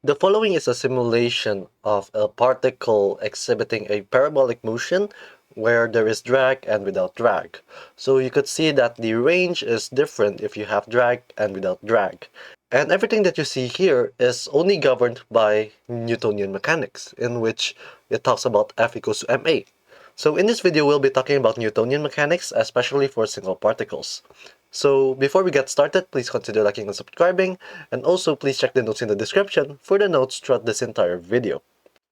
The following is a simulation of a particle exhibiting a parabolic motion where there is drag and without drag. So you could see that the range is different if you have drag and without drag. And everything that you see here is only governed by Newtonian mechanics, in which it talks about F equals to ma. So in this video, we'll be talking about Newtonian mechanics, especially for single particles. So before we get started, please consider liking and subscribing, and also please check the notes in the description for the notes throughout this entire video.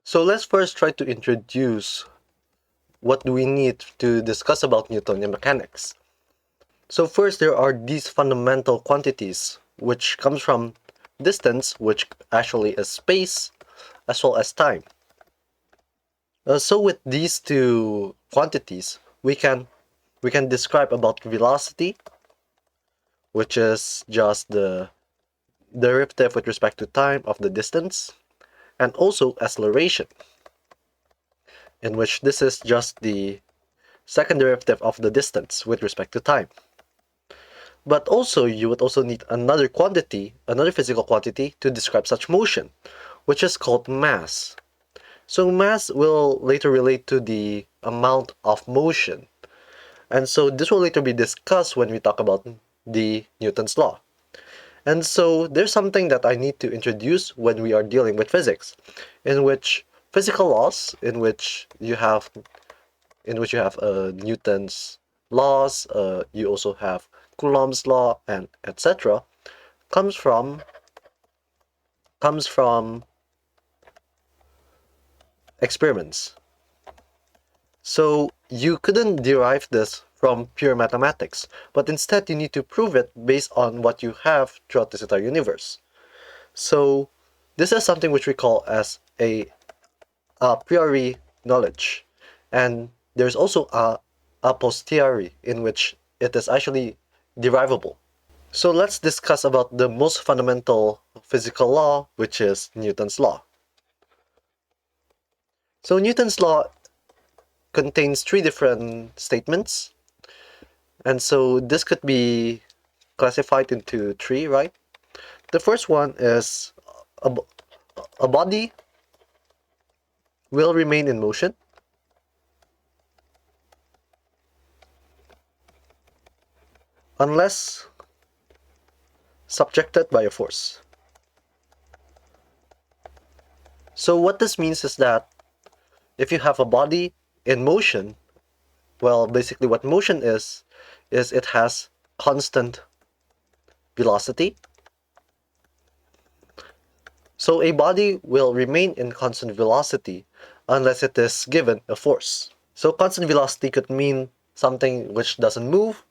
So let's first try to introduce what do we need to discuss about Newtonian mechanics. So first, there are these fundamental quantities, which comes from distance, which actually is space, as well as time. So with these two quantities, we can describe about velocity, which is just the derivative with respect to time of the distance, and also acceleration, in which this is just the second derivative of the distance with respect to time. But also, you would also need another quantity, another physical quantity, to describe such motion, which is called mass. So mass will later relate to the amount of motion. And so this will later be discussed when we talk about the Newton's law. And so there's something that I need to introduce when we are dealing with physics, in which physical laws, in which you have Newton's laws, you also have Coulomb's law, and etc. comes from comes from experiments. So you couldn't derive this from pure mathematics, but instead you need to prove it based on what you have throughout this entire universe. So this is something which we call as a priori knowledge, and there's also a posteriori in which it is actually derivable. So let's discuss about the most fundamental physical law, which is Newton's law. So Newton's law contains three different statements, and so this could be classified into three, right? The first one is a, a body will remain in motion unless subjected by a force. So what this means is that if you have a body in motion, well, basically what motion is it has constant velocity. So a body will remain in constant velocity unless it is given a force. So constant velocity could mean something which doesn't move,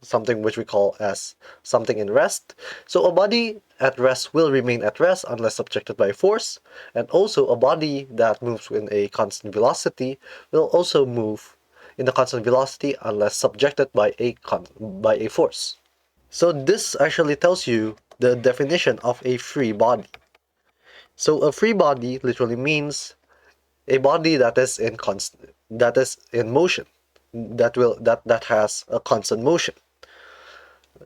something which we call as something in rest. So a body at rest will remain at rest unless subjected by force, and also a body that moves in a constant velocity will also move in the constant velocity unless subjected by a force. So this actually tells you the definition of a free body. So a free body literally means a body that is in motion, that has a constant motion.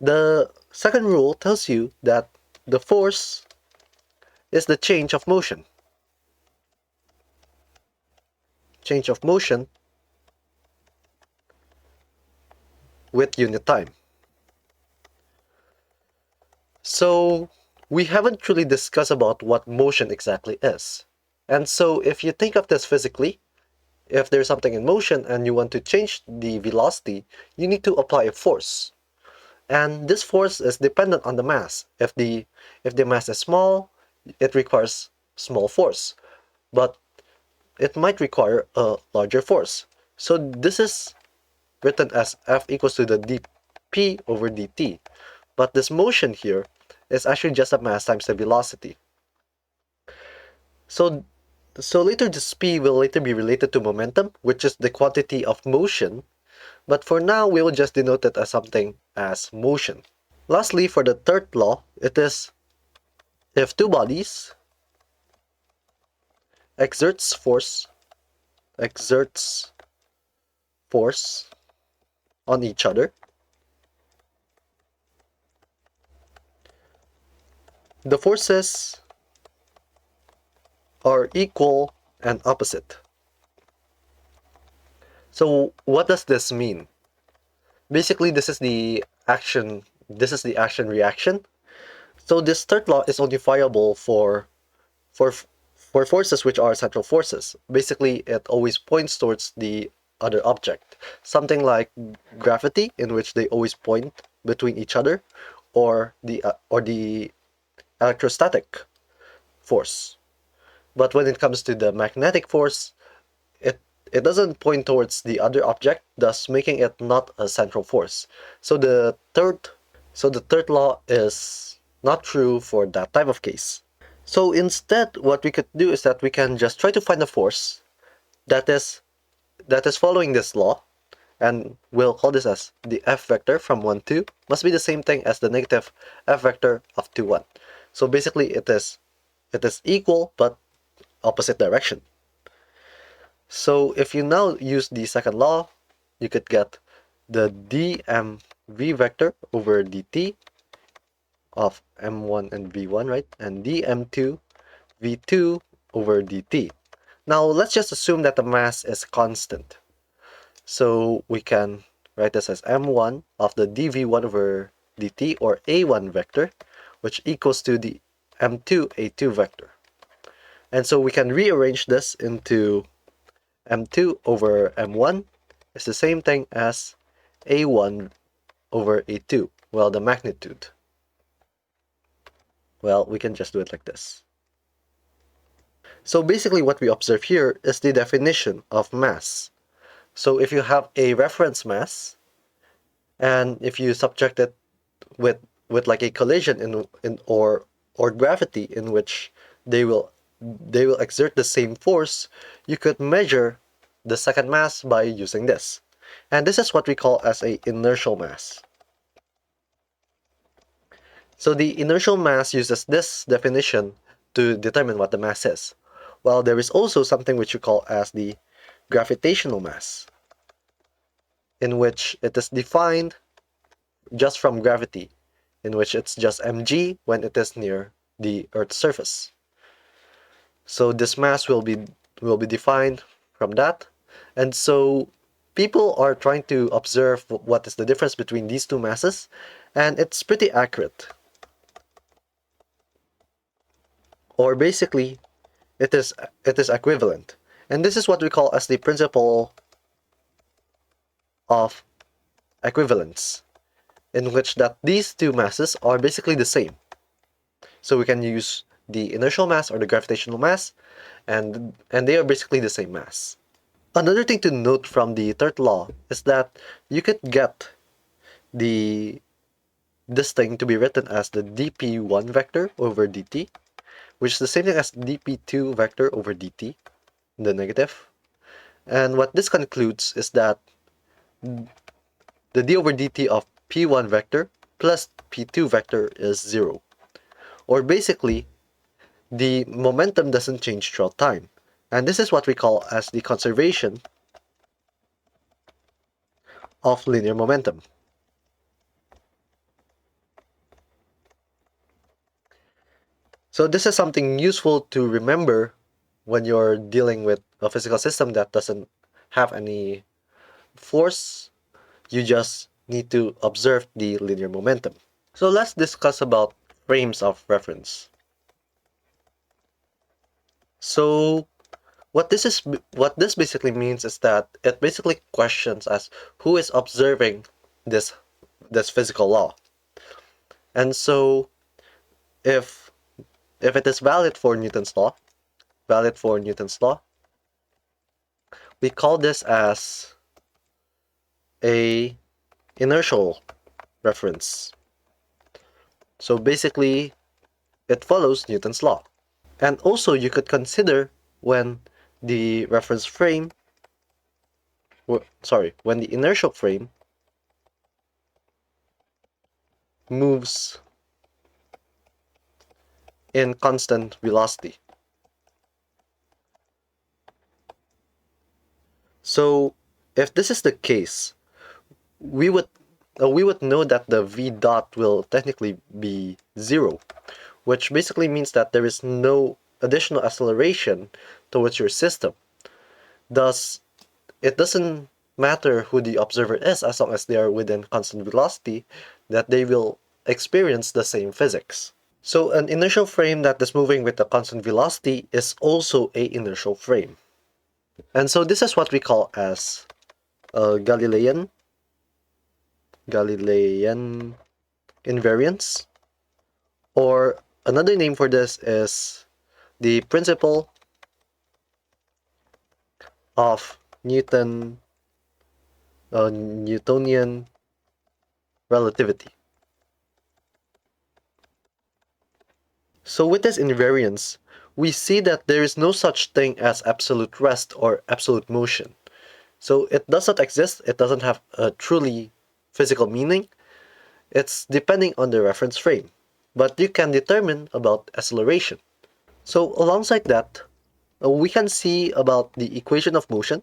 The second rule tells you that the force is the change of motion with unit time. So we haven't truly discussed about what motion exactly is. And so if you think of this physically, if there's something in motion and you want to change the velocity, you need to apply a force. And this force is dependent on the mass. If the mass is small, it requires small force, but it might require a larger force. So this is written as F equals to the dp over dt. But this motion here is actually just a mass times the velocity. So later this p will later be related to momentum, which is the quantity of motion. But for now, we will just denote it as something as motion. Lastly, for the third law, it is if two bodies exerts force on each other, the forces are equal and opposite. So what does this mean? Basically, this is the action reaction. So this third law is only viable for for forces which are central forces. Basically, it always points towards the other object. Something like gravity, in which they always point between each other, or the electrostatic force. But when it comes to the magnetic force, it it doesn't point towards the other object, thus making it not a central force. So the third law is not true for that type of case. So instead, what we could do is that we can just try to find a force that is that is following this law, and we'll call this as the F vector from 1, 2 must be the same thing as the negative F vector of 2, 1. So basically it is equal but opposite direction. So if you now use the second law, you could get the dmv vector over dt of m1 and v1, right? And dm2 v2 over dt. Now let's just assume that the mass is constant. So we can write this as m1 of the dv1 over dt, or a1 vector, which equals to the m2 a2 vector. And so we can rearrange this into m2 over m1 is the same thing as a1 over a2. Well, the magnitude. Well, we can just do it like this. So basically what we observe here is the definition of mass. So if you have a reference mass, and if you subject it with like a collision in or gravity in which they will exert the same force, you could measure the second mass by using this. And this is what we call as a inertial mass. So the inertial mass uses this definition to determine what the mass is. While there is also something which you call as the gravitational mass, in which it is defined just from gravity, in which it's just mg when it is near the Earth's surface. So this mass will be defined from that. And so people are trying to observe what is the difference between these two masses, and it's pretty accurate. Or basically, it is equivalent. And this is what we call as the principle of equivalence, in which that these two masses are basically the same. So we can use the inertial mass or the gravitational mass, and they are basically the same mass. Another thing to note from the third law is that you could get this thing to be written as the dp1 vector over dt, which is the same thing as dp2 vector over dt, the negative. And what this concludes is that the d over dt of p1 vector plus p2 vector is 0. Or basically, the momentum doesn't change throughout time. And this is what we call as the conservation of linear momentum. So this is something useful to remember when you're dealing with a physical system that doesn't have any force. You just need to observe the linear momentum. So let's discuss about frames of reference. So what this basically means is that it basically questions us who is observing this physical law. And so if it is valid for Newton's law, we call this as a inertial reference. So basically, it follows Newton's law. And also you could consider when the reference frame, when the inertial frame moves in constant velocity. So if this is the case, we would know that the v dot will technically be 0, which basically means that there is no additional acceleration towards your system. Thus, it doesn't matter who the observer is as long as they are within constant velocity, that they will experience the same physics. So an inertial frame that is moving with a constant velocity is also a inertial frame. And so this is what we call as a Galilean invariance, or another name for this is the principle of Newtonian relativity. So with this invariance, we see that there is no such thing as absolute rest or absolute motion. So it does not exist, it doesn't have a truly physical meaning, it's depending on the reference frame. But you can determine about acceleration. So alongside that, we can see about the equation of motion.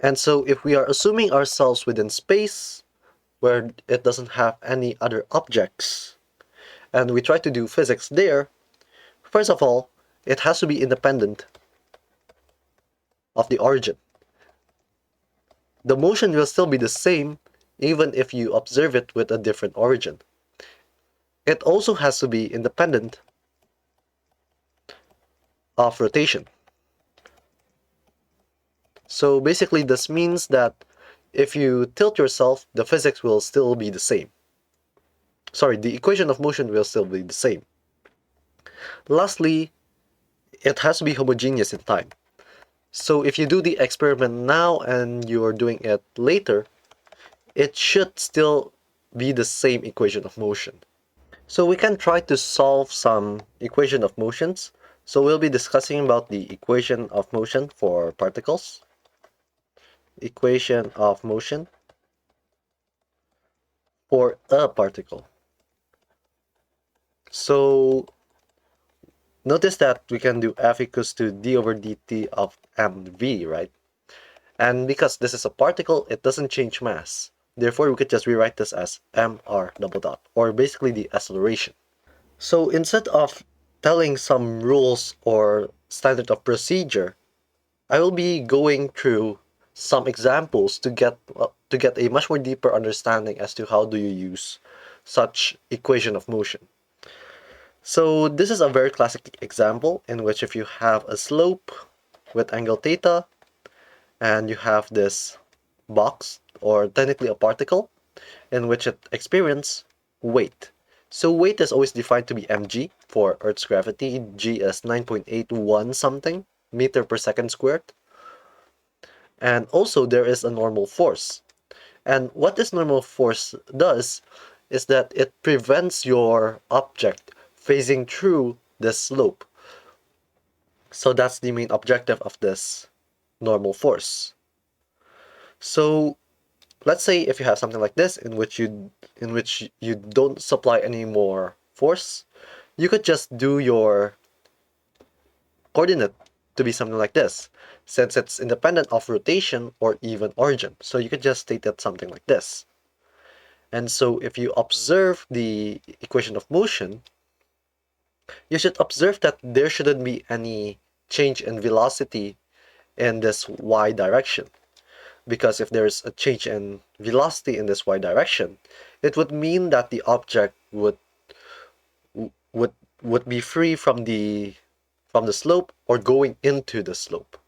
And so if we are assuming ourselves within space, where it doesn't have any other objects, and we try to do physics there, first of all, it has to be independent of the origin. The motion will still be the same even if you observe it with a different origin. It also has to be independent of rotation. So basically this means that if you tilt yourself, the physics will still be the same. Sorry, the equation of motion will still be the same. Lastly, it has to be homogeneous in time. So if you do the experiment now and you're doing it later, it should still be the same equation of motion. So we can try to solve some equation of motions. So we'll be discussing about the equation of motion for particles, equation of motion for a particle. So notice that we can do F equals to d over dt of mv, right? And because this is a particle, it doesn't change mass. Therefore, we could just rewrite this as mr double dot, or basically the acceleration. So instead of telling some rules or standard of procedure, I will be going through some examples to get a much more deeper understanding as to how do you use such equation of motion. So this is a very classic example in which if you have a slope with angle theta and you have this box, or technically a particle, in which it experiences weight. So weight is always defined to be mg for Earth's gravity. G is 9.81 something meter per second squared. And also there is a normal force. And what this normal force does is that it prevents your object phasing through this slope. So that's the main objective of this normal force. So let's say if you have something like this in which you don't supply any more force, you could just do your coordinate to be something like this, since it's independent of rotation or even origin. So you could just state that something like this. And so if you observe the equation of motion, you should observe that there shouldn't be any change in velocity in this y direction. Because if there's a change in velocity in this y direction, it would mean that the object would would be free from the slope or going into the slope.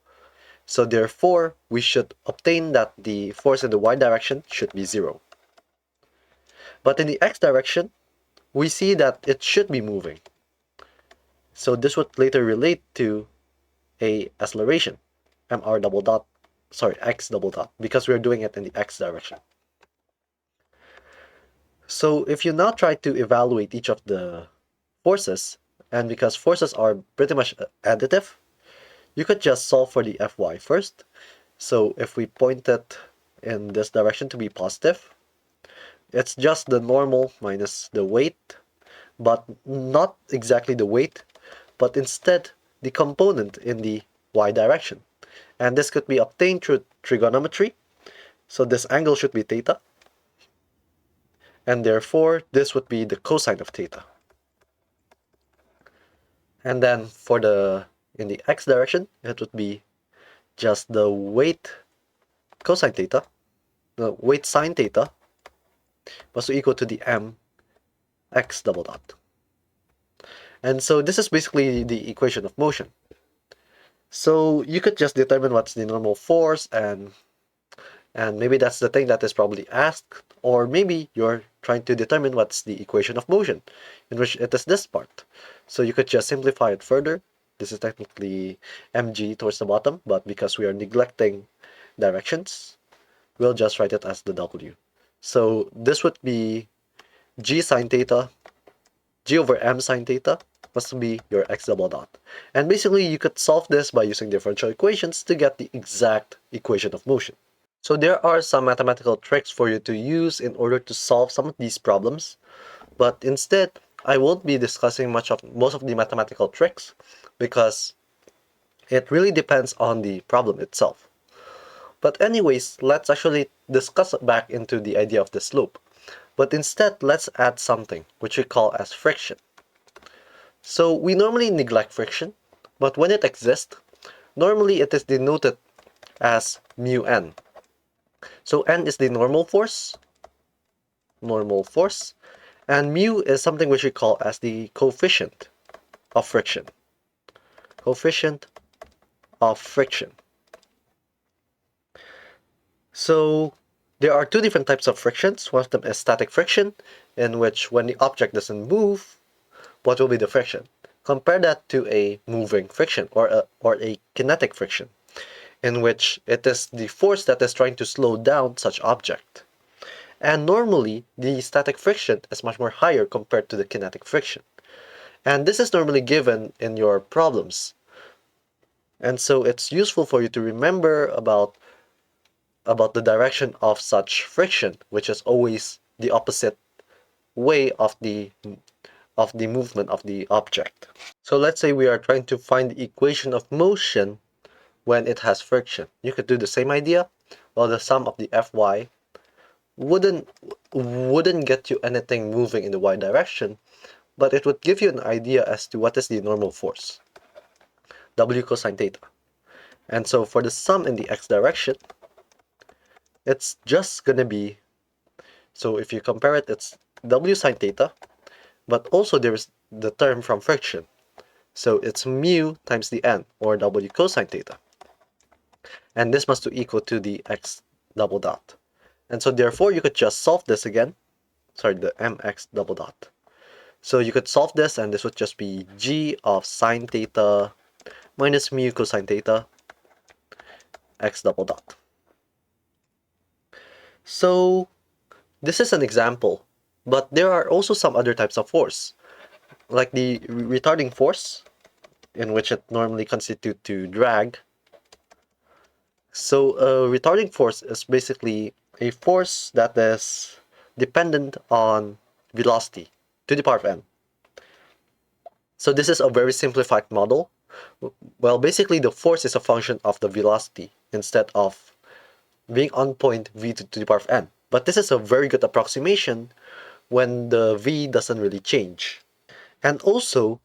So therefore, we should obtain that the force in the y direction should be 0. But in the x direction, we see that it should be moving. So this would later relate to a acceleration, mr double dot, sorry, x double dot, because we're doing it in the x direction. So if you now try to evaluate each of the forces, and because forces are pretty much additive, you could just solve for the Fy first. So if we point it in this direction to be positive, it's just the normal minus the weight, but not exactly the weight, but instead the component in the y direction. And this could be obtained through trigonometry. So this angle should be theta, and therefore this would be the cosine of theta. And then for in the x direction, it would be just the weight cosine theta, the weight sine theta must be equal to the m x double dot. And so this is basically the equation of motion. So you could just determine what's the normal force, and maybe that's the thing that is probably asked, or maybe you're trying to determine what's the equation of motion, in which it is this part. So you could just simplify it further. This is technically mg towards the bottom, but because we are neglecting directions, we'll just write it as the w. So this would be g sine theta, g over m sine theta must be your x double dot. And basically you could solve this by using differential equations to get the exact equation of motion. So there are some mathematical tricks for you to use in order to solve some of these problems, but instead I won't be discussing most of the mathematical tricks because it really depends on the problem itself. But anyways, let's actually discuss back into the idea of the slope. But instead, let's add something which we call as friction. So we normally neglect friction, but when it exists, normally it is denoted as mu n. So n is the normal force, and mu is something which we call as the coefficient of friction. Coefficient of friction. So there are two different types of frictions. One of them is static friction, in which when the object doesn't move, what will be the friction? Compare that to a moving friction or a kinetic friction, in which it is the force that is trying to slow down such object. And normally, the static friction is much more higher compared to the kinetic friction. And this is normally given in your problems. And so it's useful for you to remember about the direction of such friction, which is always the opposite way of the movement of the object. So let's say we are trying to find the equation of motion when it has friction. You could do the same idea. Well, the sum of the Fy wouldn't get you anything moving in the y direction, but it would give you an idea as to what is the normal force, W cosine theta. And so for the sum in the x direction, it's just gonna be, so if you compare it, it's W sine theta, but also there's the term from friction. So it's mu times the n, or W cosine theta. And this must be equal to the x double dot. And so therefore you could just solve this again. Sorry, the mx double dot. So you could solve this, and this would just be g of sine theta minus mu cosine theta x double dot. So this is an example, but there are also some other types of force, like the retarding force, in which it normally constitutes to drag. So a retarding force is basically a force that is dependent on velocity to the power of n. So this is a very simplified model. Well, basically the force is a function of the velocity instead of being on point v to the power of n. But this is a very good approximation when the v doesn't really change. And also,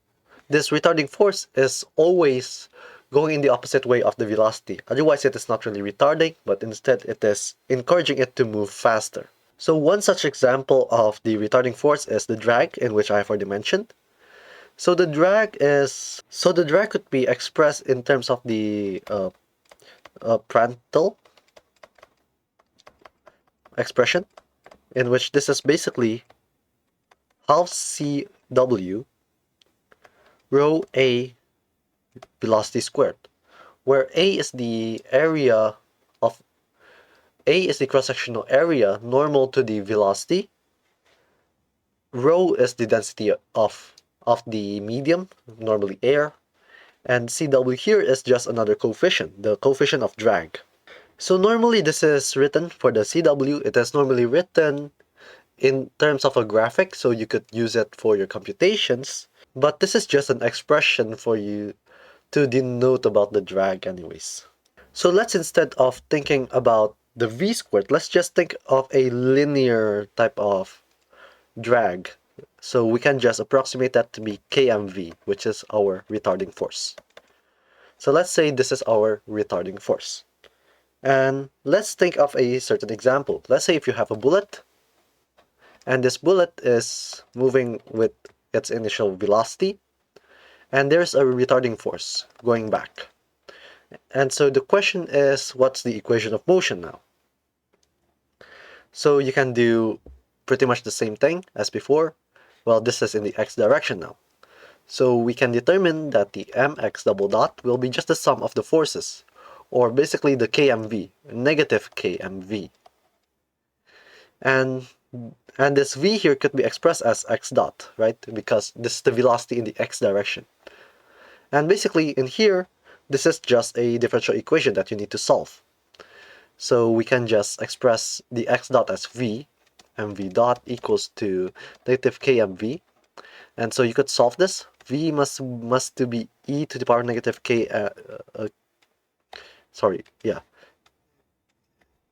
this retarding force is always going in the opposite way of the velocity. Otherwise, it is not really retarding, but instead it is encouraging it to move faster. So one such example of the retarding force is the drag, in which I have already mentioned. So the drag could be expressed in terms of the Prandtl expression, in which this is basically half cw rho a velocity squared, where a is the cross-sectional area normal to the velocity, rho is the density of the medium, normally air, and cw here is just another coefficient, the coefficient of drag. So normally this is written for the cw, it is normally written in terms of a graphic, so you could use it for your computations, but this is just an expression for you to denote about the drag anyways. So let's, instead of thinking about the v squared, let's just think of a linear type of drag. So we can just approximate that to be kmv, which is our retarding force. So let's say this is our retarding force. And let's think of a certain example. Let's say if you have a bullet, and this bullet is moving with its initial velocity, and there's a retarding force going back. And so the question is, what's the equation of motion now? So you can do pretty much the same thing as before. Well, this is in the x direction now. So we can determine that the mx double dot will be just the sum of the forces, or basically the kmv, negative kmv. And this v here could be expressed as x dot, right? Because this is the velocity in the x direction. And basically in here, this is just a differential equation that you need to solve. So we can just express the x dot as v, and v dot equals to negative kmv. And so you could solve this. V must to be e to the power negative k,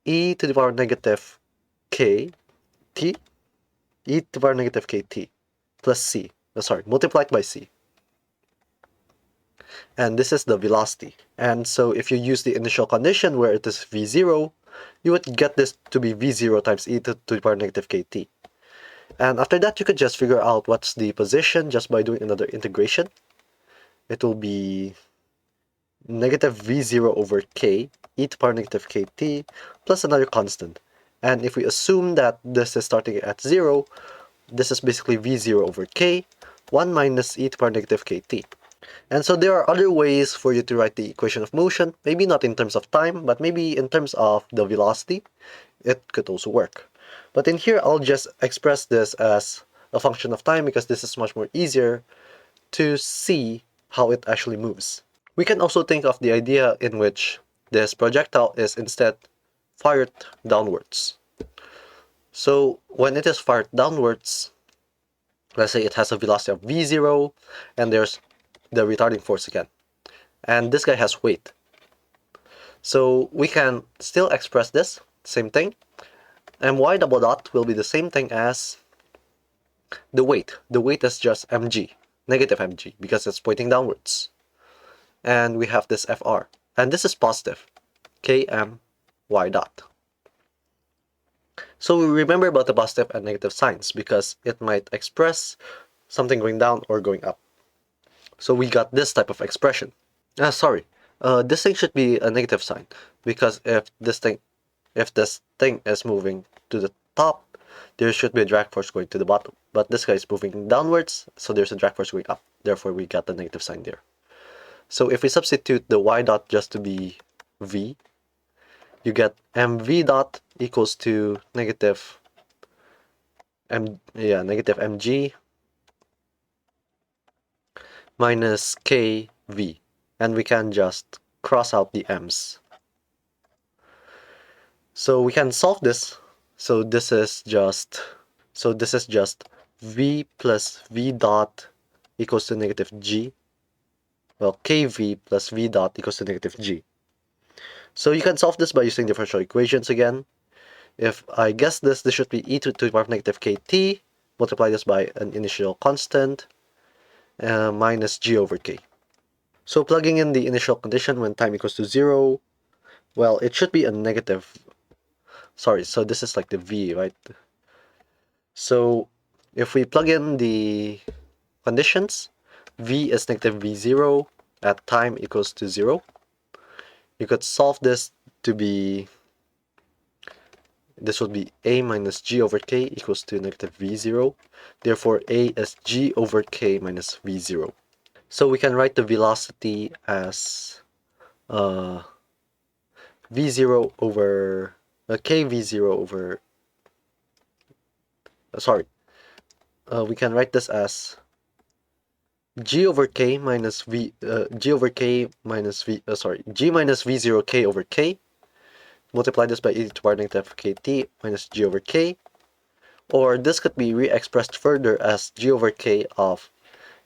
e to the power negative k t, e to the power negative kt plus c, multiplied by c. And this is the velocity. And so if you use the initial condition where it is v0, you would get this to be v0 times e to the power negative kt. And after that, you could just figure out what's the position just by doing another integration. It will be negative v0 over k, e to the power negative kt, plus another constant. And if we assume that this is starting at 0, this is basically v0 over k, 1 minus e to the power negative kt. And so there are other ways for you to write the equation of motion, maybe not in terms of time, but maybe in terms of the velocity. It could also work. But in here, I'll just express this as a function of time because this is much more easier to see how it actually moves. We can also think of the idea in which this projectile is instead fired downwards. So when it is fired downwards, let's say it has a velocity of v0, and there's the retarding force again. And this guy has weight. So we can still express this, same thing. My double dot will be the same thing as the weight. The weight is just mg, negative mg, because it's pointing downwards. And we have this fr. And this is positive, km y dot. So we remember about the positive and negative signs because it might express something going down or going up. So we got this type of expression. This thing should be a negative sign because if this thing is moving to the top, there should be a drag force going to the bottom. But this guy is moving downwards, so there's a drag force going up. Therefore, we got the negative sign there. So if we substitute the y dot just to be v, you get mv dot equals to negative mg minus kv. And we can just cross out the m's. So we can solve this. So this is just v plus v dot equals to negative g. Well, kv plus v dot equals to negative g. So you can solve this by using differential equations again. If I guess this should be e to the power of negative kt, multiply this by an initial constant, minus g over k. So plugging in the initial condition when time equals to 0, well, it should be a negative. So this is like the v, right? So if we plug in the conditions, v is negative v0 at time equals to 0. You could solve this to be, this would be a minus g over k equals to negative v0. Therefore, a is g over k minus v0. So we can write the velocity as v0 over kv0 over we can write this as g over k minus v g over k minus v g minus v0 k over k. Multiply this by e to the power negative kt minus g over k, or this could be re-expressed further as g over k of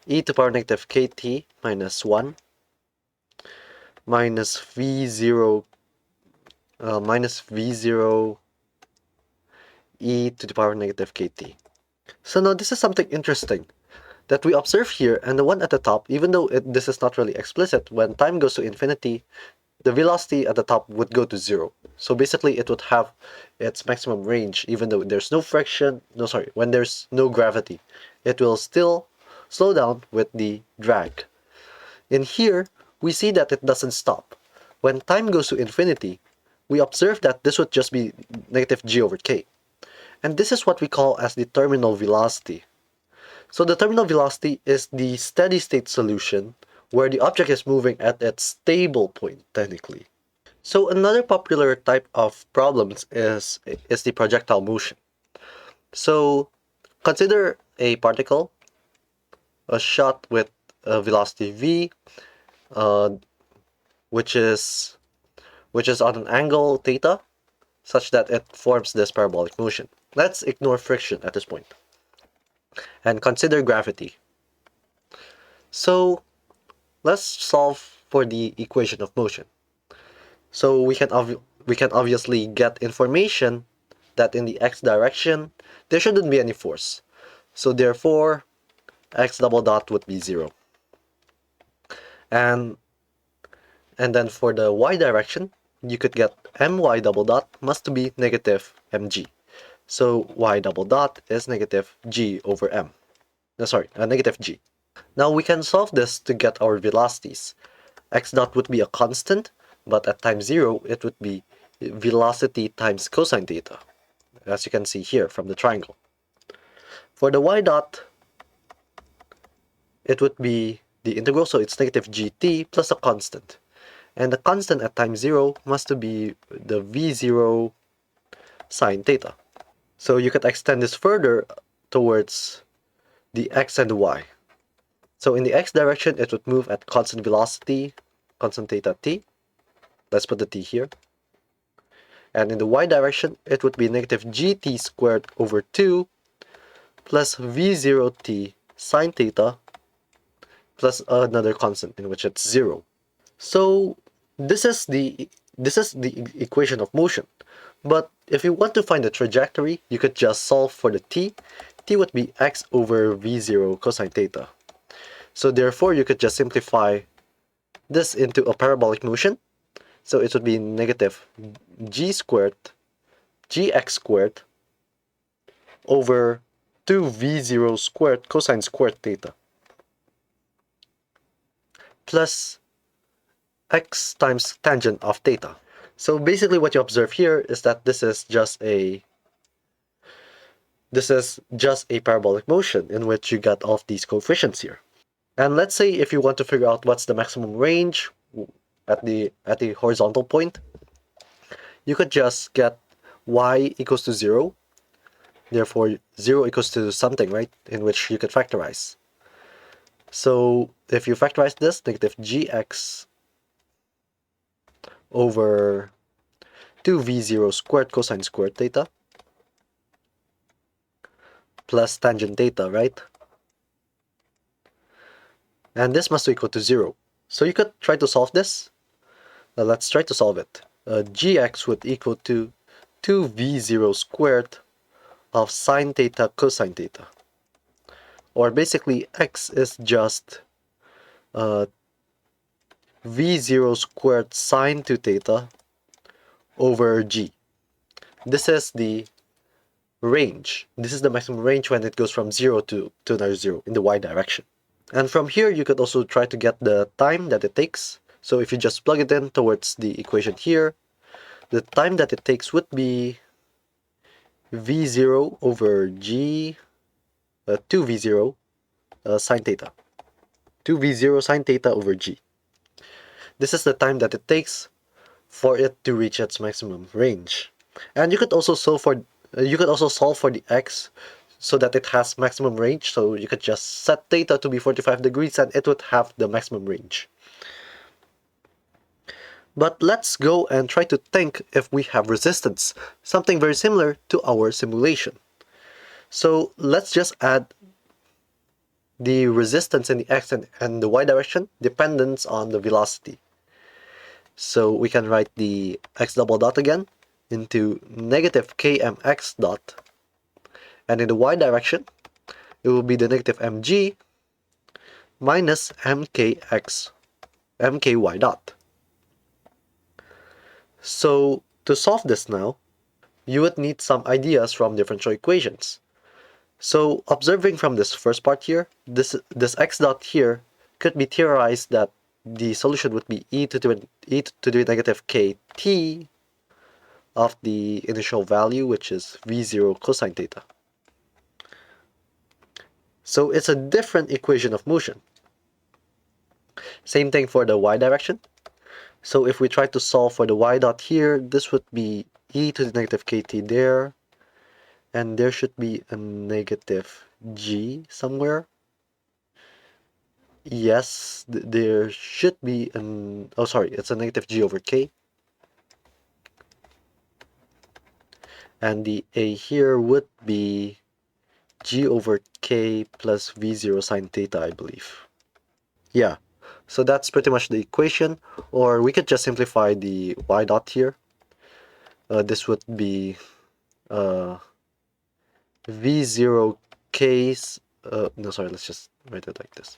e to the power negative kt minus 1 minus v0 e to the power negative kt. So now this is something interesting that we observe here, and the one at the top, even though this is not really explicit, when time goes to infinity, the velocity at the top would go to zero. So basically it would have its maximum range even though there's no friction, when there's no gravity. It will still slow down with the drag. In here, we see that it doesn't stop. When time goes to infinity, we observe that this would just be negative g over k. And this is what we call as the terminal velocity. So the terminal velocity is the steady state solution where the object is moving at its stable point, technically. So another popular type of problems is the projectile motion. So consider a particle, a shot with a velocity v, uh, which is on an angle theta, such that it forms this parabolic motion. Let's ignore friction at this point and consider gravity. So let's solve for the equation of motion. So we can obviously get information that in the x direction there shouldn't be any force. So therefore x double dot would be 0. And then for the y direction, you could get my double dot must be negative mg. So y double dot is negative g over m. No, sorry, negative g. Now we can solve this to get our velocities. X dot would be a constant, but at time 0, it would be velocity times cosine theta, as you can see here from the triangle. For the y dot, it would be the integral, so it's negative gt plus a constant. And the constant at time 0 must be the v0 sine theta. So you could extend this further towards the x and the y. So in the x direction, it would move at constant velocity, constant theta t. Let's put the t here. And in the y direction, it would be negative gt squared over 2 plus v0t sine theta plus another constant in which it's 0. So this is the equation of motion. But if you want to find the trajectory, you could just solve for the t. T would be x over v0 cosine theta. So therefore, you could just simplify this into a parabolic motion. So it would be negative g squared, gx squared over 2v0 squared cosine squared theta plus x times tangent of theta. So basically what you observe here is that this is just a parabolic motion in which you got all of these coefficients here. And let's say if you want to figure out what's the maximum range at the horizontal point, you could just get y equals to 0. Therefore, 0 equals to something, right? In which you could factorize. So if you factorize this, negative gx over 2v0 squared cosine squared theta plus tangent theta, right? And this must equal to 0. So you could try to solve this. Now let's try to solve it. Gx would equal to 2v0 squared of sine theta cosine theta. Or basically, x is just v0 squared sine 2 theta over g. This is the range. This is the maximum range when it goes from 0 to another 0 in the y direction. And from here, you could also try to get the time that it takes. So if you just plug it in towards the equation here, the time that it takes would be v0 over g, 2v0 sine theta. 2v0 sine theta over g. This is the time that it takes for it to reach its maximum range. And you could also solve for the x so that it has maximum range. So you could just set theta to be 45 degrees and it would have the maximum range. But let's go and try to think if we have resistance, something very similar to our simulation. So let's just add the resistance in the x and the y direction, dependence on the velocity. So we can write the x double dot again into negative kmx dot. And in the y direction, it will be the negative mg minus mky dot. So to solve this now, you would need some ideas from differential equations. So observing from this first part here, this x dot here could be theorized that the solution would be e to the negative kt of the initial value, which is v0 cosine theta. So it's a different equation of motion. Same thing for the y direction. So if we try to solve for the y dot here, this would be e to the negative kt there, and there should be a negative g somewhere. Yes, there should be an, oh sorry, it's a negative g over k. And the a here would be g over k plus v0 sine theta, I believe. Yeah, so that's pretty much the equation, or we could just simplify the y dot here. This would be v0 k's, no sorry, let's just write it like this.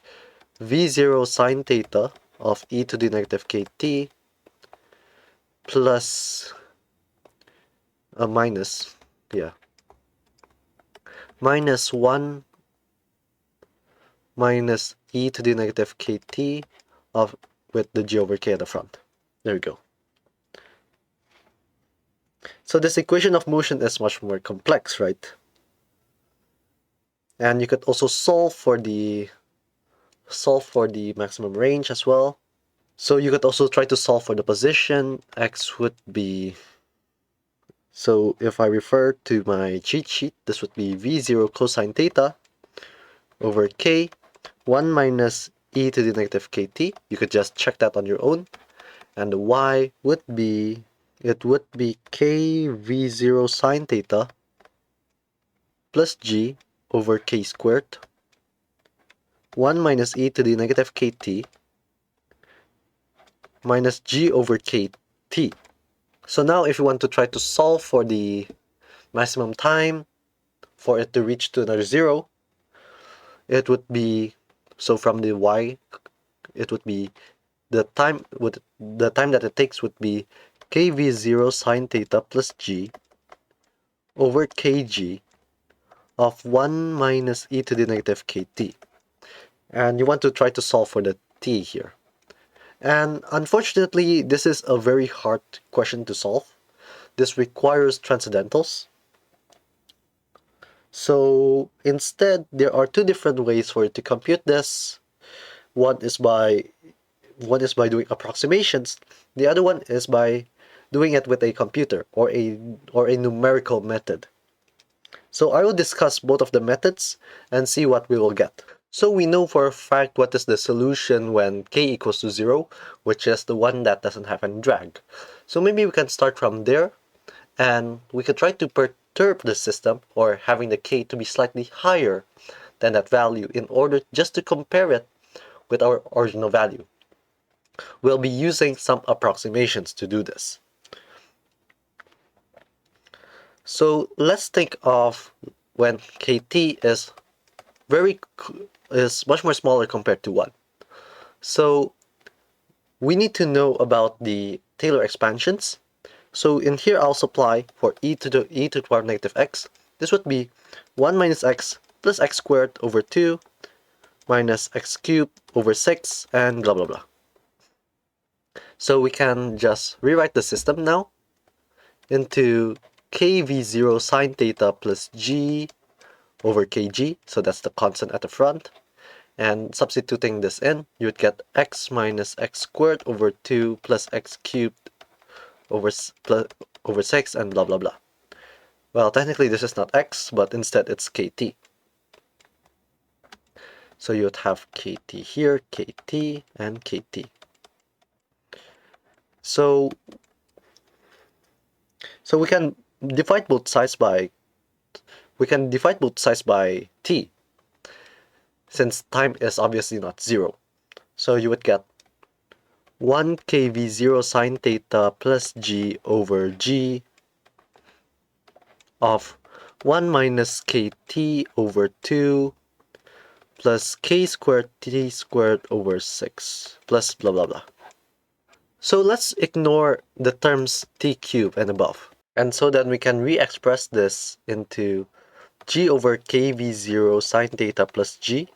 v0 sine theta of e to the negative kt plus minus 1 minus e to the negative kt of with the g over k at the front. There we go. So this equation of motion is much more complex, right? And you could also solve for the maximum range as well. So you could also try to solve for the position. X would be, so if I refer to my cheat sheet, this would be v0 cosine theta over k, 1 minus e to the negative kt. You could just check that on your own. And the y would be, it would be k v0 sine theta plus g over k squared, 1 minus e to the negative kt minus g over kt. So now if you want to try to solve for the maximum time for it to reach to another zero, it would be, so from the y, it would be the time that it takes would be kv0 sine theta plus g over kg of 1 minus e to the negative kt. And you want to try to solve for the t here. And unfortunately, this is a very hard question to solve. This requires transcendentals. So instead, there are two different ways for you to compute this. One is by doing approximations. The other one is by doing it with a computer or a numerical method. So I will discuss both of the methods and see what we will get. So we know for a fact what is the solution when k equals to 0, which is the one that doesn't have any drag. So maybe we can start from there, and we could try to perturb the system, or having the k to be slightly higher than that value in order just to compare it with our original value. We'll be using some approximations to do this. So let's think of when kt is much more smaller compared to 1. So we need to know about the Taylor expansions. So in here I'll supply for e to the power negative x. This would be 1 minus x plus x squared over 2 minus x cubed over 6 and blah blah blah. So we can just rewrite the system now into kv0 sine theta plus g over kg, so that's the constant at the front, and substituting this in, you would get x minus x squared over 2 plus x cubed over 6 and blah blah blah. Well, technically this is not x, but instead it's kt. So you would have kt here, kt, and kt. So we can divide both sides by t, since time is obviously not 0. So you would get 1 kv0 sine theta plus g over g of 1 minus kt over 2 plus k squared t squared over 6 plus blah blah blah. So let's ignore the terms t cubed and above. And so then we can re-express this into g over kv0 sine theta plus g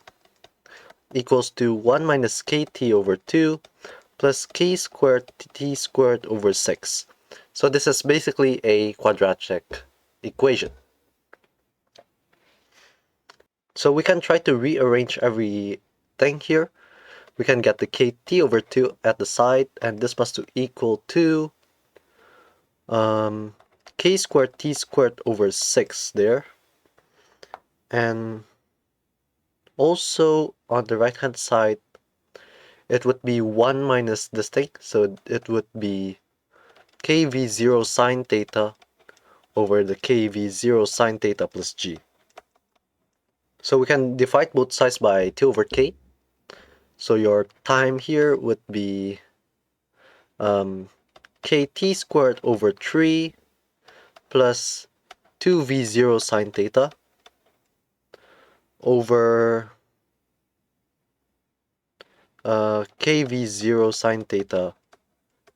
equals to 1 minus kt over 2 plus k squared t squared over 6. So this is basically a quadratic equation. So we can try to rearrange everything here. We can get the kt over 2 at the side, and this must equal to k squared t squared over 6 there. And also on the right hand side, it would be 1 minus this thing, so it would be kv0 sine theta over the kv0 sine theta plus g. So we can divide both sides by 2 over k. So your time here would be kt squared over 3 plus 2v0 sine theta over kv0 sine theta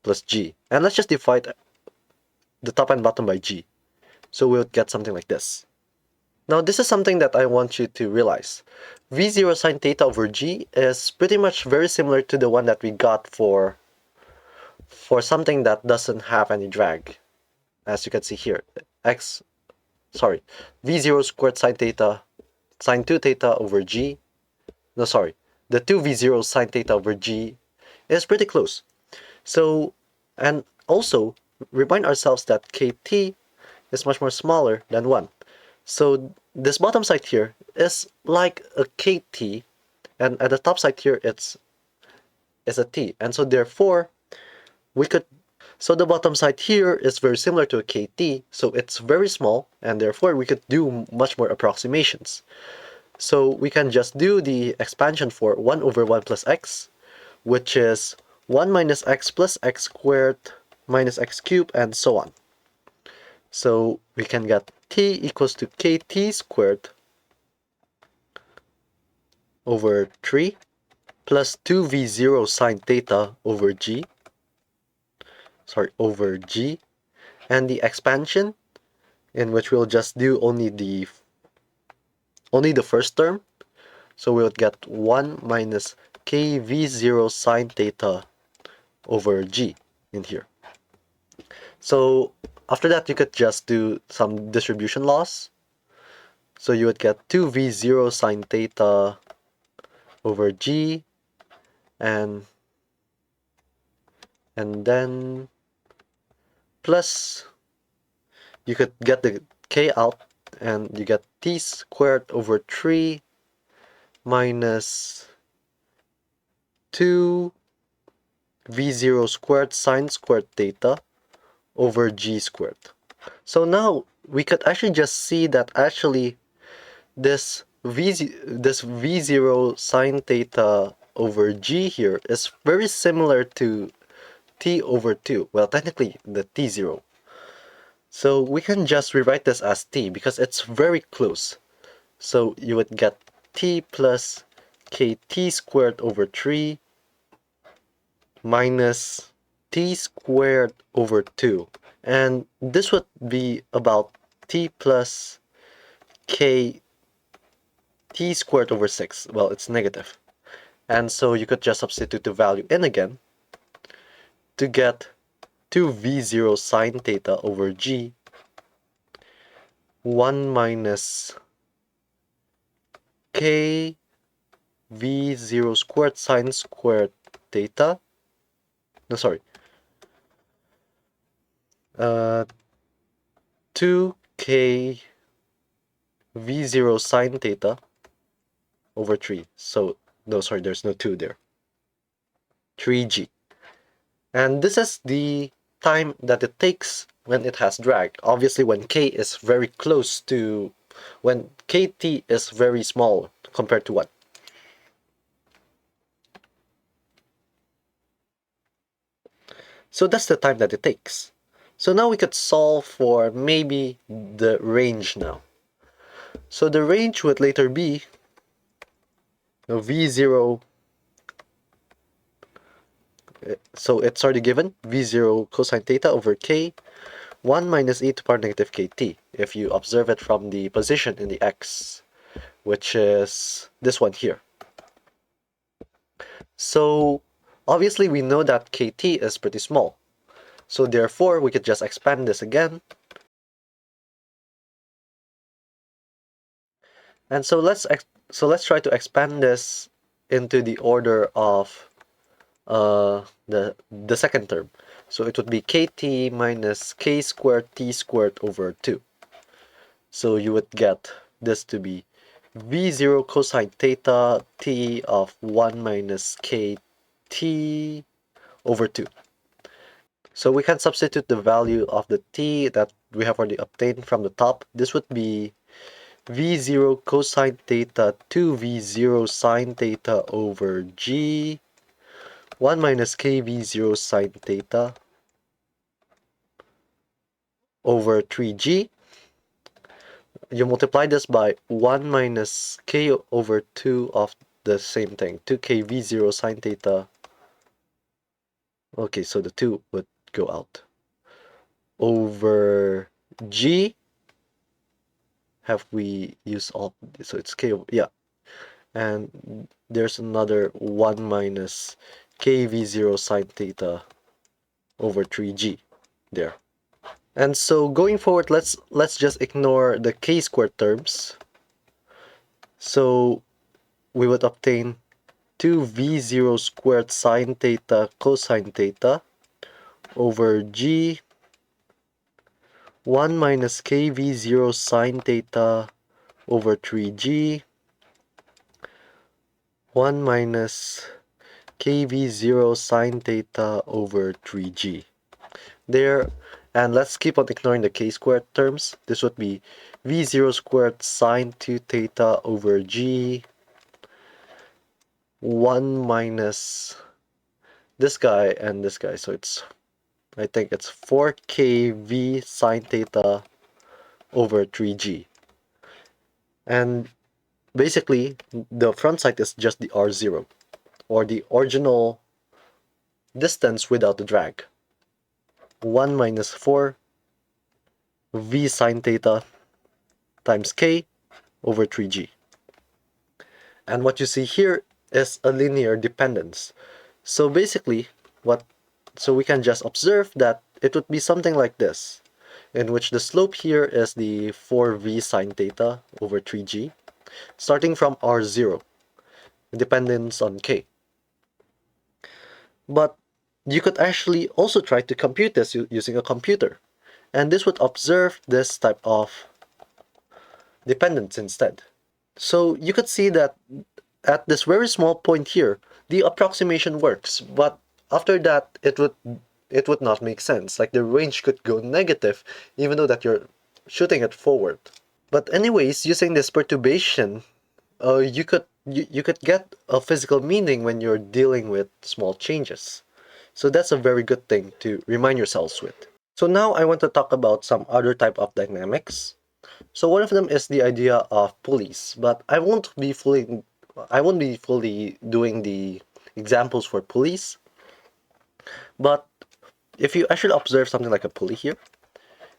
plus g. And let's just divide the top and bottom by g. So we'll get something like this. Now this is something that I want you to realize. v0 sine theta over g is pretty much very similar to the one that we got for something that doesn't have any drag. As you can see here, v0 squared sine theta sine 2 theta over g. No, sorry, the 2v0 sine theta over g is pretty close. So, and also remind ourselves that kt is much more smaller than 1. So this bottom side here is like a kt, and at the top side here is a t. And so therefore, so the bottom side here is very similar to a kt, so it's very small, and therefore we could do much more approximations. So we can just do the expansion for 1 over 1 plus x, which is 1 minus x plus x squared minus x cubed, and so on. So we can get t equals to kt squared over 3 plus 2v0 sine theta over g, and the expansion, in which we'll just do only the first term. So we'll get 1 minus kv0 sine theta over g in here. So after that, you could just do some distribution laws. So you would get 2v0 sine theta over g, and then plus, you could get the k out, and you get t squared over 3 minus 2 v0 squared sine squared theta over g squared. So now we could actually just see that actually this v0 sine theta over g here is very similar to t over 2. Well, technically the t0. So we can just rewrite this as t because it's very close. So you would get t plus kt squared over 3 minus t squared over 2. And this would be about t plus k t squared over 6. Well, it's negative. And so you could just substitute the value in again to get 2v0 sine theta over g, 1 minus k v0 squared sine squared theta. No, sorry. 2k v0 sine theta over 3. So, no, sorry, there's no 2 there. 3g. And this is the time that it takes when it has drag. Obviously, when k is very close to, when kt is very small compared to 1. So that's the time that it takes. So now we could solve for maybe the range now. So the range would later be V0, so it's already given, V0 cosine theta over K, 1 minus e to the power negative kt, if you observe it from the position in the x, which is this one here. So obviously we know that kt is pretty small. So therefore we could just expand this again. And so let's try to expand this into the order of the second term. So it would be kt minus k squared t squared over 2. So you would get this to be v0 cosine theta t of 1 minus kt over 2. So we can substitute the value of the t that we have already obtained from the top. This would be v0 cosine theta 2v0 sine theta over g 1 minus kv0 sine theta over 3g. You multiply this by 1 minus k over 2 of the same thing, 2kv0 sine theta. Okay, so the 2 would go out. Over g, have we used all, so it's k, yeah. And there's another 1 minus kv0 sine theta over 3g there. And so going forward, let's just ignore the k squared terms. So we would obtain 2v0 squared sine theta cosine theta over g 1 minus kv0 sine theta over 3g 1 minus kv0 sine theta over 3g there. And let's keep on ignoring the k squared terms. This would be v0 squared sine 2 theta over g 1 minus this guy and this guy. So it's, I think it's 4kv sine theta over 3g. And basically, the front side is just the r0, or the original distance without the drag. 1 minus 4 v sine theta times k over 3g. And what you see here is a linear dependence. So basically, so we can just observe that it would be something like this, in which the slope here is the 4v sine theta over 3g, starting from r0, dependence on k. But you could actually also try to compute this using a computer, and this would observe this type of dependence instead. So you could see that at this very small point here, the approximation works, but after that it would not make sense. Like the range could go negative even though that you're shooting it forward. But anyways, using this perturbation, you could get a physical meaning when you're dealing with small changes. So that's a very good thing to remind yourselves with. So now I want to talk about some other type of dynamics. So one of them is the idea of pulleys, but I won't be fully doing the examples for pulleys. But if you actually observe something like a pulley here,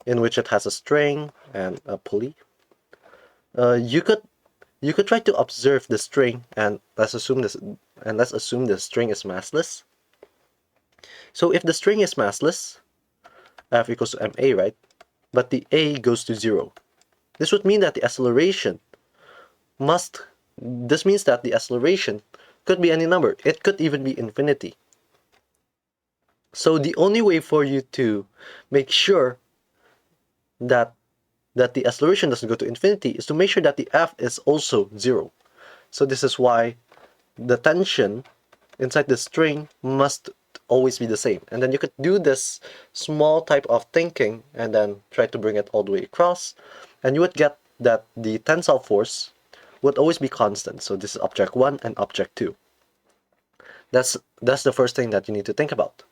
in which it has a string and a pulley, you could try to observe the string, and let's assume the string is massless. So if the string is massless, F equals to ma, right? But the a goes to 0. This would mean that the acceleration this means that the acceleration could be any number. It could even be infinity. So the only way for you to make sure that the acceleration doesn't go to infinity is to make sure that the f is also 0. So this is why the tension inside the string must always be the same. And then you could do this small type of thinking and then try to bring it all the way across, and you would get that the tensile force would always be constant. So this is object 1 and object 2. That's the first thing that you need to think about.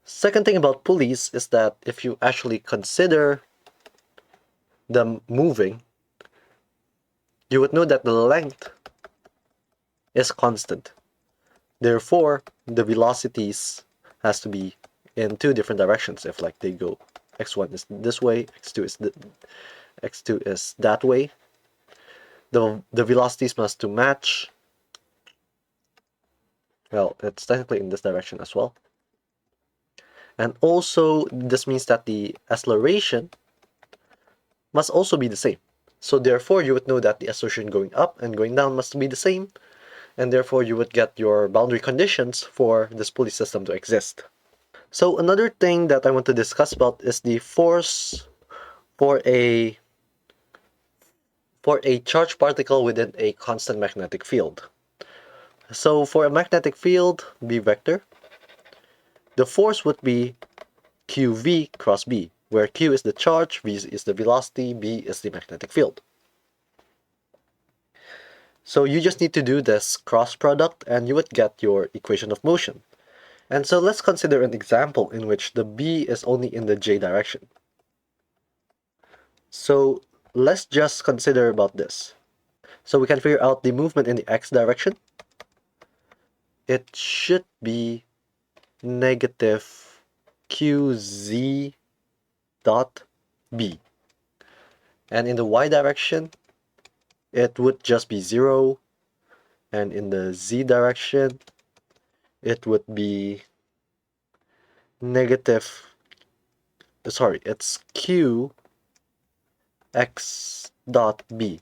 Second thing about pulleys is that if you actually consider them moving, you would know that the length is constant. Therefore, the velocities has to be in two different directions. If like they go, x1 is this way, x2 is that way. The velocities must to match. Well, it's technically in this direction as well. And also, this means that the acceleration must also be the same. So therefore, you would know that the acceleration going up and going down must be the same, and therefore you would get your boundary conditions for this pulley system to exist. So another thing that I want to discuss about is the force for a charged particle within a constant magnetic field. So for a magnetic field, B vector, the force would be QV cross B, where Q is the charge, V is the velocity, B is the magnetic field. So you just need to do this cross product and you would get your equation of motion. And so let's consider an example in which the B is only in the J direction. So let's just consider about this. So we can figure out the movement in the X direction. It should be negative QZ dot B. And in the Y direction, it would just be 0. And in the Z direction, it would be negative, sorry, it's Q X dot B.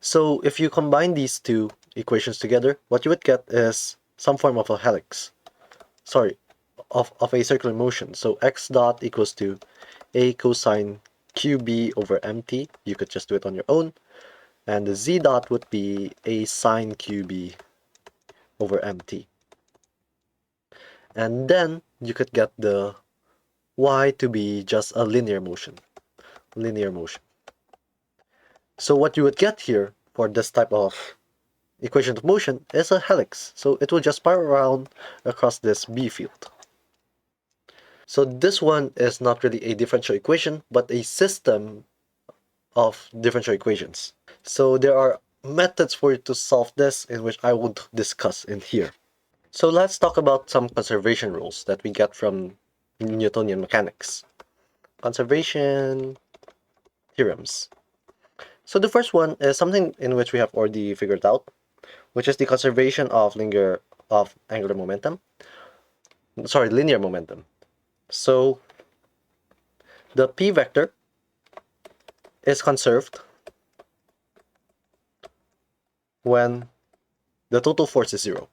So if you combine these two equations together, what you would get is some form of a helix. Sorry, of a circular motion. So x dot equals to a cosine QB over MT. You could just do it on your own. And the z dot would be a sine QB over MT. And then you could get the y to be just a linear motion. So what you would get here for this type of equation of motion is a helix. So it will just spiral around across this B field. So this one is not really a differential equation, but a system of differential equations. So there are methods for you to solve this in which I would discuss in here. So let's talk about some conservation rules that we get from Newtonian mechanics. Conservation theorems. So the first one is something in which we have already figured out, which is the conservation of linear momentum. So the p vector is conserved when the total force is 0.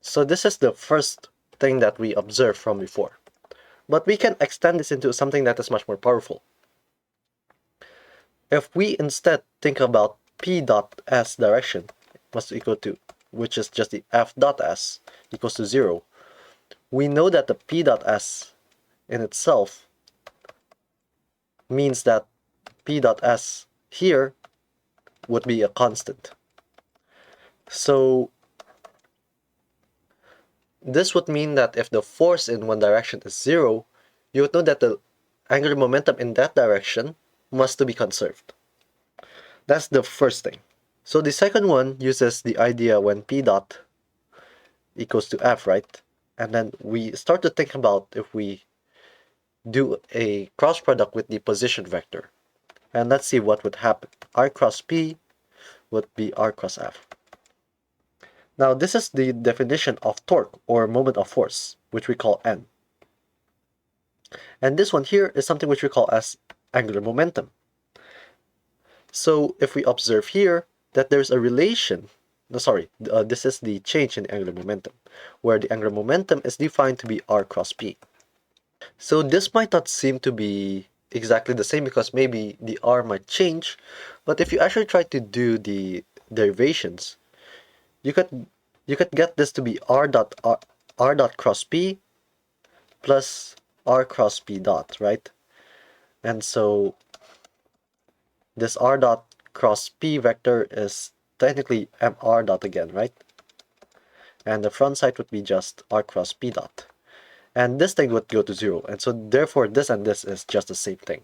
So this is the first thing that we observed from before. But we can extend this into something that is much more powerful. If we instead think about p dot s direction must equal to, which is just the f dot s equals to 0, we know that the p dot s in itself means that p dot s here would be a constant. So this would mean that if the force in one direction is 0, you would know that the angular momentum in that direction must be conserved. That's the first thing. So the second one uses the idea when p dot equals to f, right? And then we start to think about if we do a cross product with the position vector. And let's see what would happen. R cross p would be r cross f. Now this is the definition of torque or moment of force, which we call n. And this one here is something which we call as angular momentum. So if we observe here that there's a relation, this is the change in the angular momentum, where the angular momentum is defined to be r cross p. So this might not seem to be exactly the same because maybe the r might change, but if you actually try to do the derivations, you could get this to be r dot cross p plus r cross p dot, right? And so this r dot cross p vector is technically mr dot again, right? And the front side would be just r cross p dot. And this thing would go to 0. And so therefore this and this is just the same thing.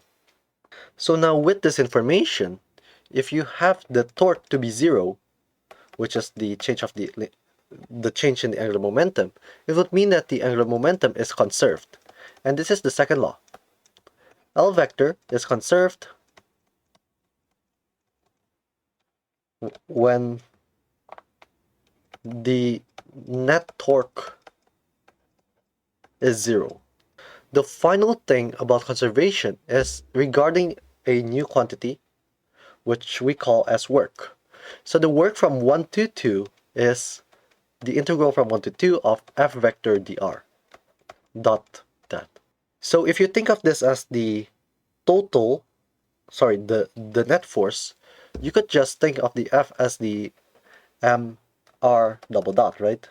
So now with this information, if you have the torque to be zero, which is the change of the change in the angular momentum, it would mean that the angular momentum is conserved. And this is the second law. L vector is conserved when the net torque is zero. The final thing about conservation is regarding a new quantity, which we call as work. So the work from 1 to 2 is the integral from 1 to 2 of f vector dr dot that. So if you think of this as the net force, you could just think of the f as the mr double dot, right?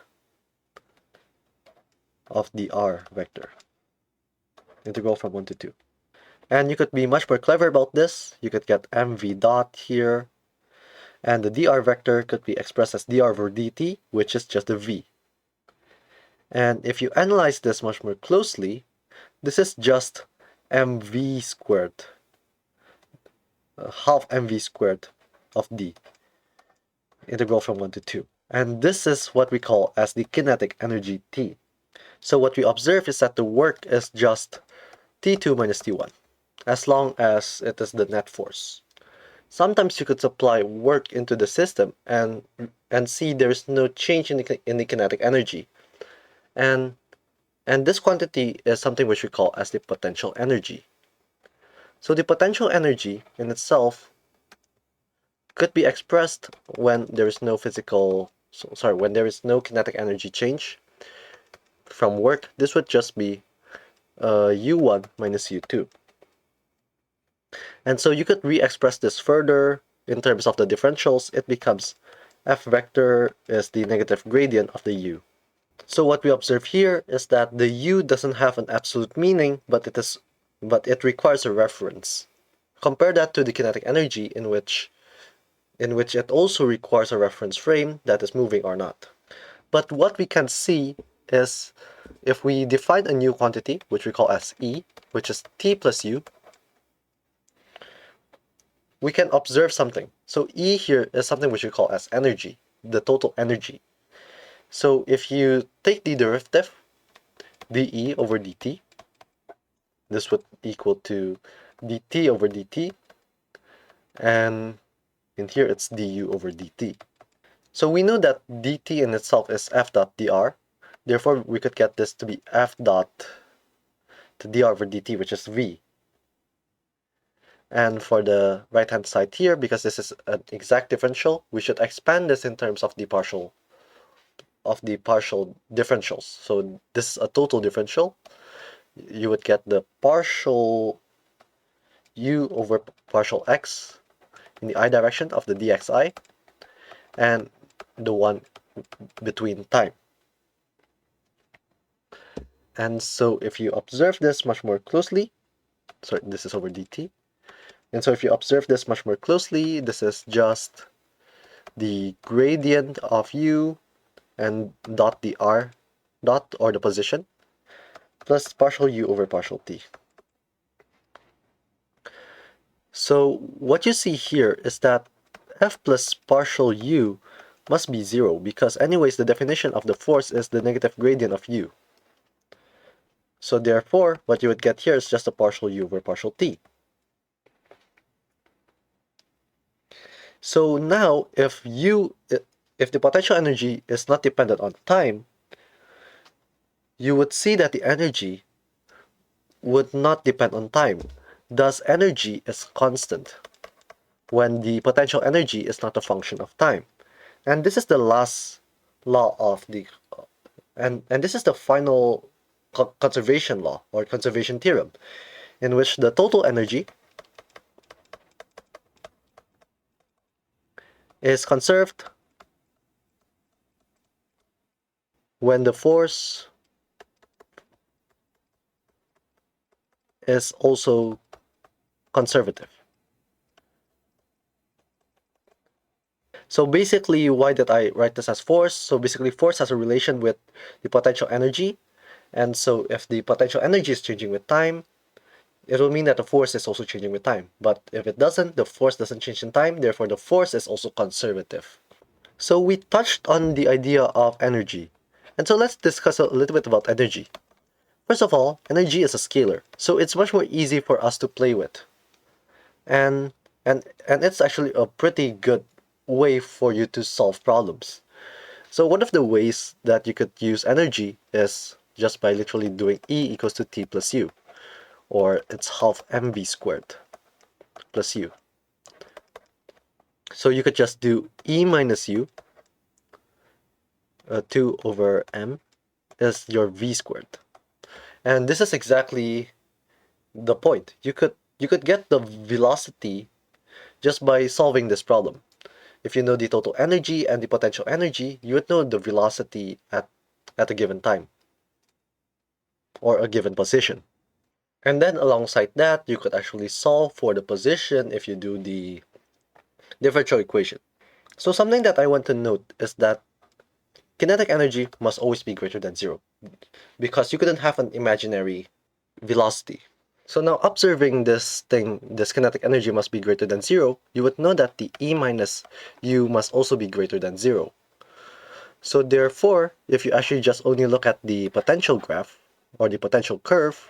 Of the r vector. Integral from 1 to 2. And you could be much more clever about this. You could get mv dot here. And the dr vector could be expressed as dr over dt, which is just a v. And if you analyze this much more closely, this is just mv squared, half mv squared of d, integral from 1 to 2. And this is what we call as the kinetic energy T. So what we observe is that the work is just T2 minus T1, as long as it is the net force. Sometimes you could supply work into the system and see there is no change in the kinetic energy. And this quantity is something which we call as the potential energy. So the potential energy in itself could be expressed when there is no when there is no kinetic energy change from work. This would just be U1 minus U2. And so you could re-express this further in terms of the differentials. It becomes f vector is the negative gradient of the u. So what we observe here is that the u doesn't have an absolute meaning, but it requires a reference. Compare that to the kinetic energy in which it also requires a reference frame that is moving or not. But what we can see is if we define a new quantity, which we call as E, which is t plus u, we can observe something. So E here is something which we call as energy, the total energy. So if you take the derivative, dE over dt, this would equal to dt over dt, and in here it's du over dt. So we know that dt in itself is f dot dr, therefore we could get this to be f dot to dr over dt, which is v. And for the right hand side here, because this is an exact differential, we should expand this in terms of the partial differentials. So this is a total differential. You would get the partial u over partial x in the I direction of the dxi, and the one between time. And so if you observe this much more closely, sorry, this is over dt. And so if you observe this much more closely, this is just the gradient of u and dot dr dot, or the position, plus partial u over partial t. So what you see here is that f plus partial u must be 0, because anyways the definition of the force is the negative gradient of u. So therefore what you would get here is just a partial u over partial t. So now if the potential energy is not dependent on time, you would see that the energy would not depend on time. Thus energy is constant when the potential energy is not a function of time. And this is the last law of the and this is the final conservation law, or conservation theorem, in which the total energy is conserved when the force is also conservative. So basically, why did I write this as force? So basically, force has a relation with the potential energy. And so if the potential energy is changing with time, it will mean that the force is also changing with time. But if it doesn't, the force doesn't change in time, therefore the force is also conservative. So we touched on the idea of energy. And so let's discuss a little bit about energy. First of all, energy is a scalar, so it's much more easy for us to play with. And and it's actually a pretty good way for you to solve problems. So one of the ways that you could use energy is just by literally doing E equals to T plus U, or it's half mv squared plus U. So you could just do E minus U, 2 over m, is your v squared. And this is exactly the point. You could get the velocity just by solving this problem. If you know the total energy and the potential energy, you would know the velocity at a given time or a given position. And then alongside that, you could actually solve for the position if you do the differential equation. So something that I want to note is that kinetic energy must always be greater than zero because you couldn't have an imaginary velocity. So now observing this thing, this kinetic energy must be greater than zero, you would know that the E minus U must also be greater than zero. So therefore, if you actually just only look at the potential graph or the potential curve,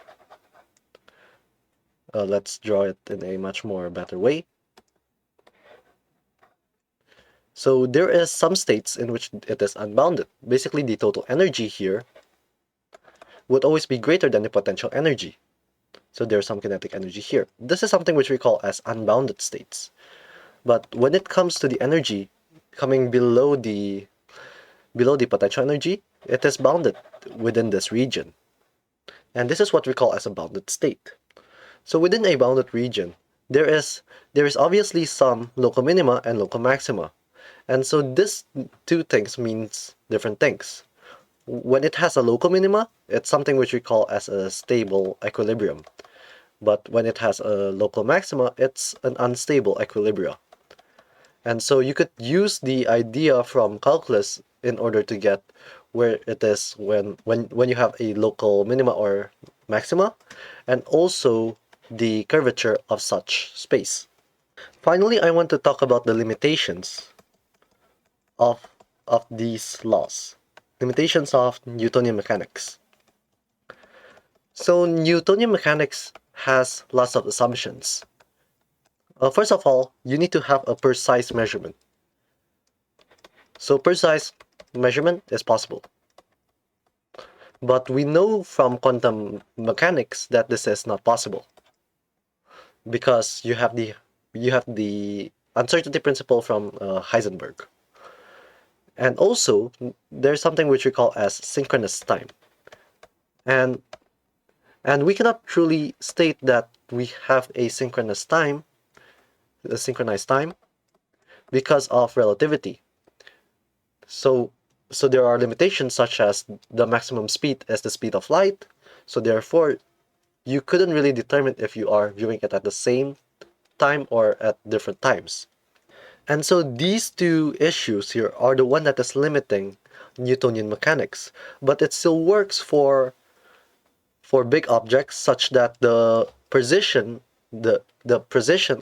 let's draw it in a much more better way. So there is some states in which it is unbounded. Basically, the total energy here would always be greater than the potential energy. So there's some kinetic energy here. This is something which we call as unbounded states. But when it comes to the energy coming below the potential energy, it is bounded within this region. And this is what we call as a bounded state. So within a bounded region, there is obviously some local minima and local maxima. And so this two things means different things. When it has a local minima, it's something which we call as a stable equilibrium. But when it has a local maxima, it's an unstable equilibrium. And so you could use the idea from calculus in order to get where it is when you have a local minima or maxima, and also the curvature of such space. Finally, I want to talk about the limitations of these laws. Limitations of Newtonian mechanics. So Newtonian mechanics has lots of assumptions. First of all, you need to have a precise measurement. So precise measurement is possible. But we know from quantum mechanics that this is not possible because you have the uncertainty principle from Heisenberg. And also, there's something which we call as synchronous time. And we cannot truly state that we have a synchronized time, because of relativity. So there are limitations such as the maximum speed is the speed of light. So therefore, you couldn't really determine if you are viewing it at the same time or at different times. And so these two issues here are the one that is limiting Newtonian mechanics. But it still works for big objects such that the precision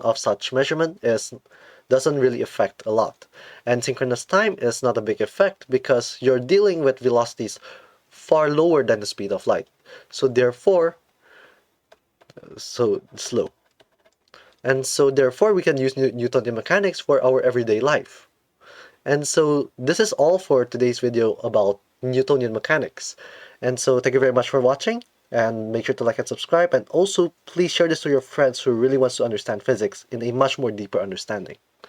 of such measurement doesn't really affect a lot. And synchronous time is not a big effect because you're dealing with velocities far lower than the speed of light. So therefore, so slow. And so therefore we can use Newtonian mechanics for our everyday life. And so this is all for today's video about Newtonian mechanics. And so thank you very much for watching, and make sure to like and subscribe, and also please share this to your friends who really wants to understand physics in a much more deeper understanding.